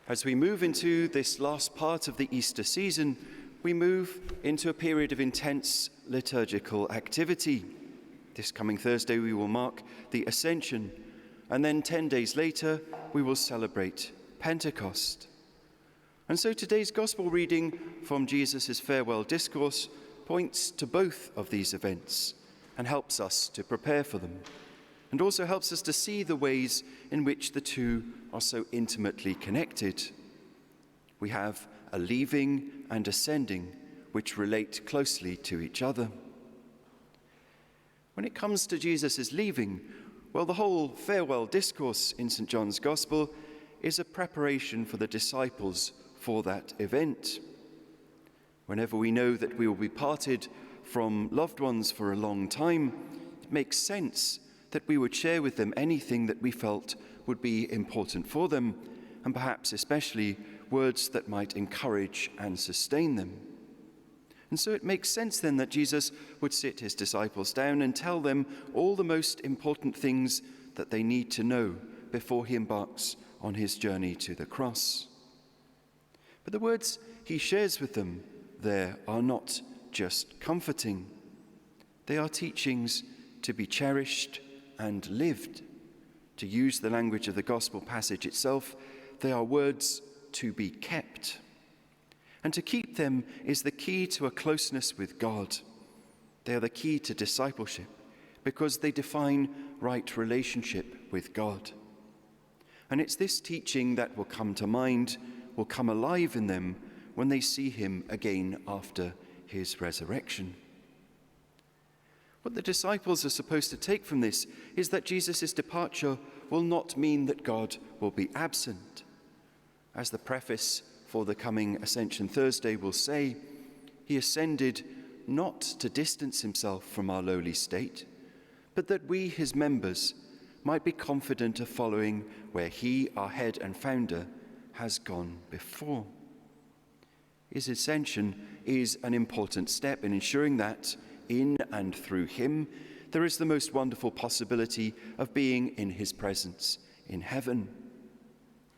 As we move into this last part of the Easter season, we move into a period of intense liturgical activity. This coming Thursday we will mark the Ascension, and then 10 days later we will celebrate Pentecost. And so today's Gospel reading from Jesus' farewell discourse points to both of these events and helps us to prepare for them, and also helps us to see the ways in which the two are so intimately connected. We have a leaving and ascending which relate closely to each other. When it comes to Jesus' leaving, well, the whole farewell discourse in St. John's Gospel is a preparation for the disciples for that event. Whenever we know that we will be parted from loved ones for a long time, it makes sense that we would share with them anything that we felt would be important for them, and perhaps especially words that might encourage and sustain them. And so it makes sense then that Jesus would sit his disciples down and tell them all the most important things that they need to know before he embarks on his journey to the cross. But the words he shares with them there are not just comforting. They are teachings to be cherished and lived. To use the language of the gospel passage itself, they are words to be kept. And to keep them is the key to a closeness with God. They are the key to discipleship because they define right relationship with God. And it's this teaching that will come to mind, will come alive in them when they see him again after his resurrection. What the disciples are supposed to take from this is that Jesus' departure will not mean that God will be absent. As the preface for the coming Ascension Thursday will say, he ascended not to distance himself from our lowly state, but that we, his members, might be confident of following where he, our head and founder, has gone before. His ascension is an important step in ensuring that, in and through him, there is the most wonderful possibility of being in his presence in heaven.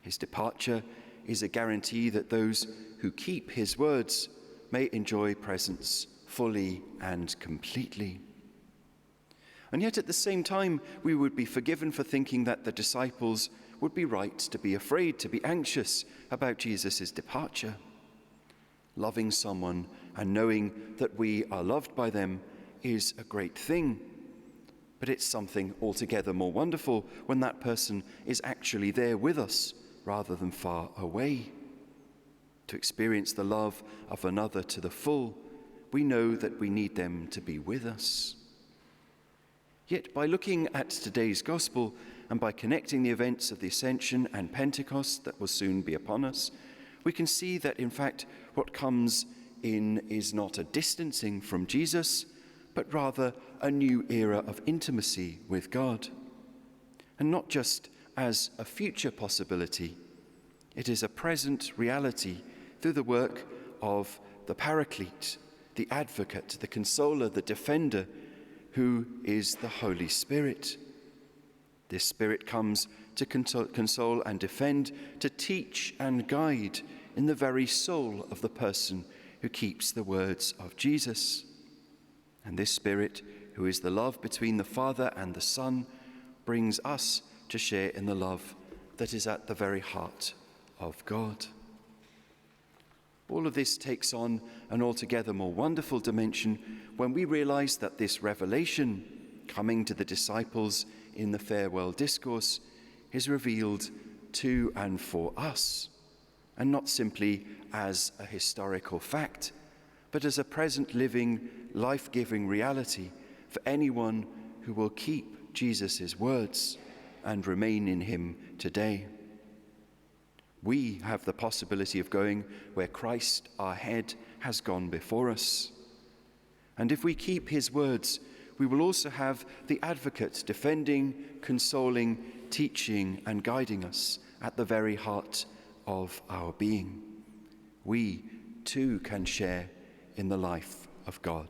His departure is a guarantee that those who keep his words may enjoy presence fully and completely. And yet at the same time, we would be forgiven for thinking that the disciples would be right to be afraid, to be anxious about Jesus' departure. Loving someone and knowing that we are loved by them is a great thing, but it's something altogether more wonderful when that person is actually there with us rather than far away. To experience the love of another to the full, we know that we need them to be with us. Yet by looking at today's Gospel and by connecting the events of the Ascension and Pentecost that will soon be upon us, we can see that in fact what comes in is not a distancing from Jesus, but rather a new era of intimacy with God. And not just as a future possibility, it is a present reality through the work of the Paraclete, the Advocate, the Consoler, the Defender, who is the Holy Spirit. This Spirit comes to console and defend, to teach and guide in the very soul of the person who keeps the words of Jesus. And this Spirit, who is the love between the Father and the Son, brings us to share in the love that is at the very heart of God. All of this takes on an altogether more wonderful dimension when we realize that this revelation coming to the disciples in the farewell discourse is revealed to and for us, and not simply as a historical fact, but as a present living, life-giving reality for anyone who will keep Jesus' words and remain in him today. We have the possibility of going where Christ, our head, has gone before us. And if we keep his words, we will also have the Advocate defending, consoling, teaching, and guiding us at the very heart of our being. We, too, can share in the life of God.